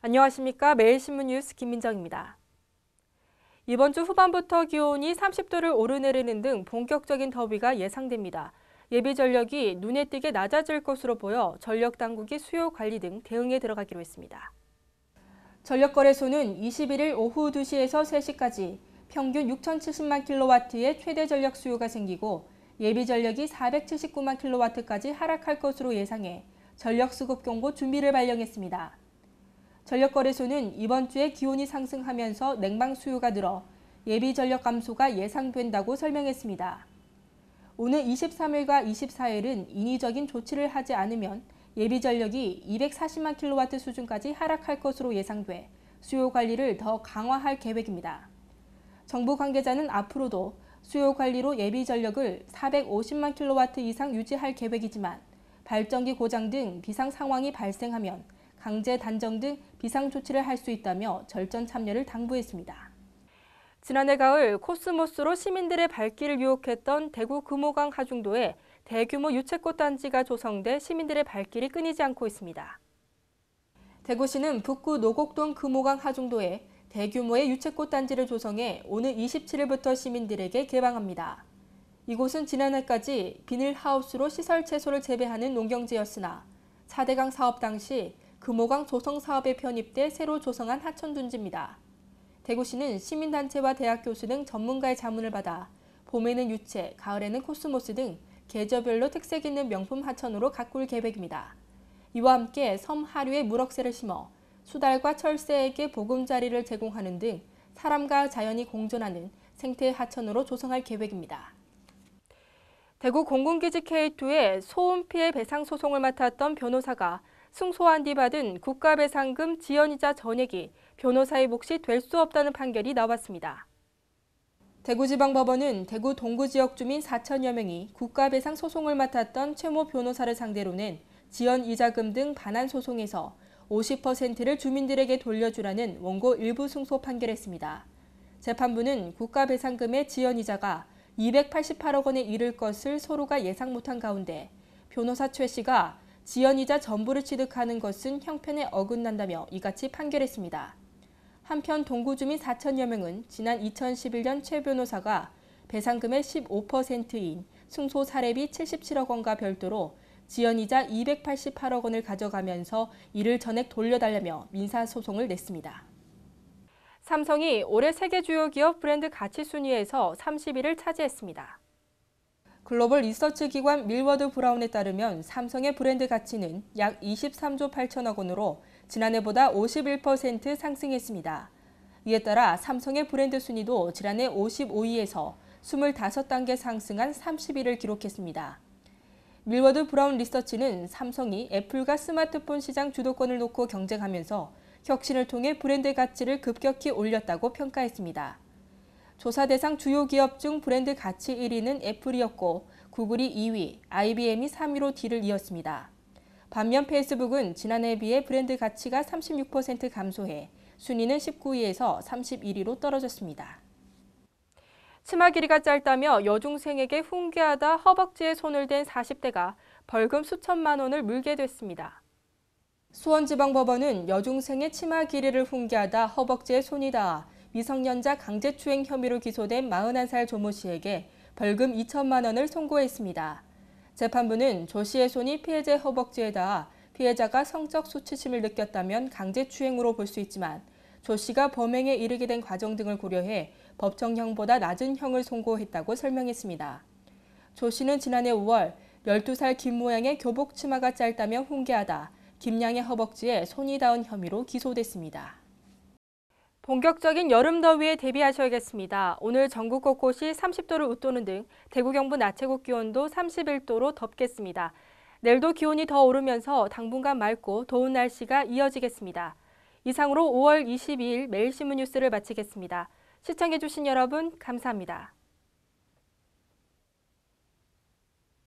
안녕하십니까. 매일신문 뉴스 김민정입니다. 이번 주 후반부터 기온이 30도를 오르내리는 등 본격적인 더위가 예상됩니다. 예비 전력이 눈에 띄게 낮아질 것으로 보여 전력 당국이 수요 관리 등 대응에 들어가기로 했습니다. 전력거래소는 21일 오후 2시에서 3시까지 평균 6,070만 킬로와트의 최대 전력 수요가 생기고 예비 전력이 479만 킬로와트까지 하락할 것으로 예상해 전력 수급 경보 준비를 발령했습니다. 전력거래소는 이번 주에 기온이 상승하면서 냉방 수요가 늘어 예비 전력 감소가 예상된다고 설명했습니다. 오는 23일과 24일은 인위적인 조치를 하지 않으면 예비 전력이 240만 킬로와트 수준까지 하락할 것으로 예상돼 수요 관리를 더 강화할 계획입니다. 정부 관계자는 앞으로도 수요 관리로 예비 전력을 450만 킬로와트 이상 유지할 계획이지만 발전기 고장 등 비상 상황이 발생하면 강제 단정 등 비상 조치를 할 수 있다며 절전 참여를 당부했습니다. 지난해 가을 코스모스로 시민들의 발길을 유혹했던 대구 금호강 하중도에 대규모 유채꽃 단지가 조성돼 시민들의 발길이 끊이지 않고 있습니다. 대구시는 북구 노곡동 금호강 하중도에 대규모의 유채꽃 단지를 조성해 오는 27일부터 시민들에게 개방합니다. 이곳은 지난해까지 비닐하우스로 시설 채소를 재배하는 농경지였으나 4대강 사업 당시 금호강 조성 사업에 편입돼 새로 조성한 하천 둔지입니다. 대구시는 시민단체와 대학 교수 등 전문가의 자문을 받아 봄에는 유채, 가을에는 코스모스 등 계절별로 특색 있는 명품 하천으로 가꿀 계획입니다. 이와 함께 섬 하류에 물억새를 심어 수달과 철새에게 보금자리를 제공하는 등 사람과 자연이 공존하는 생태 하천으로 조성할 계획입니다. 대구 공군기지 K2의 소음 피해 배상 소송을 맡았던 변호사가 승소한 뒤 받은 국가배상금 지연이자 전액이 변호사의 몫이 될 수 없다는 판결이 나왔습니다. 대구지방법원은 대구 동구 지역 주민 4천여 명이 국가배상 소송을 맡았던 최모 변호사를 상대로 낸 지연이자금 등 반환 소송에서 50%를 주민들에게 돌려주라는 원고 일부 승소 판결했습니다. 재판부는 국가배상금의 지연이자가 288억 원에 이를 것을 서로가 예상 못한 가운데 변호사 최 씨가 지연이자 전부를 취득하는 것은 형편에 어긋난다며 이같이 판결했습니다. 한편 동구 주민 4천여 명은 지난 2011년 최 변호사가 배상금의 15%인 승소 사례비 77억 원과 별도로 지연이자 288억 원을 가져가면서 이를 전액 돌려달라며 민사소송을 냈습니다. 삼성이 올해 세계 주요 기업 브랜드 가치 순위에서 30위를 차지했습니다. 글로벌 리서치 기관 밀워드 브라운에 따르면 삼성의 브랜드 가치는 약 23조 8천억 원으로 지난해보다 51% 상승했습니다. 이에 따라 삼성의 브랜드 순위도 지난해 55위에서 25단계 상승한 30위를 기록했습니다. 밀워드 브라운 리서치는 삼성이 애플과 스마트폰 시장 주도권을 놓고 경쟁하면서 혁신을 통해 브랜드 가치를 급격히 올렸다고 평가했습니다. 조사 대상 주요 기업 중 브랜드 가치 1위는 애플이었고 구글이 2위, IBM이 3위로 뒤를 이었습니다. 반면 페이스북은 지난해에 비해 브랜드 가치가 36% 감소해 순위는 19위에서 31위로 떨어졌습니다. 치마 길이가 짧다며 여중생에게 훈계하다 허벅지에 손을 댄 40대가 벌금 수천만 원을 물게 됐습니다. 수원지방법원은 여중생의 치마 길이를 훈계하다 허벅지에 손이 닿아 미성년자 강제추행 혐의로 기소된 41살 조모 씨에게 벌금 2천만 원을 선고했습니다. 재판부는 조 씨의 손이 피해자의 허벅지에 닿아 피해자가 성적 수치심을 느꼈다면 강제추행으로 볼 수 있지만 조 씨가 범행에 이르게 된 과정 등을 고려해 법정형보다 낮은 형을 선고했다고 설명했습니다. 조 씨는 지난해 5월 12살 김 모양의 교복 치마가 짧다며 훈계하다 김 양의 허벅지에 손이 닿은 혐의로 기소됐습니다. 본격적인 여름 더위에 대비하셔야겠습니다. 오늘 전국 곳곳이 30도를 웃도는 등 대구 경북 낮 최고 기온도 31도로 덥겠습니다. 내일도 기온이 더 오르면서 당분간 맑고 더운 날씨가 이어지겠습니다. 이상으로 5월 22일 매일신문 뉴스를 마치겠습니다. 시청해주신 여러분 감사합니다.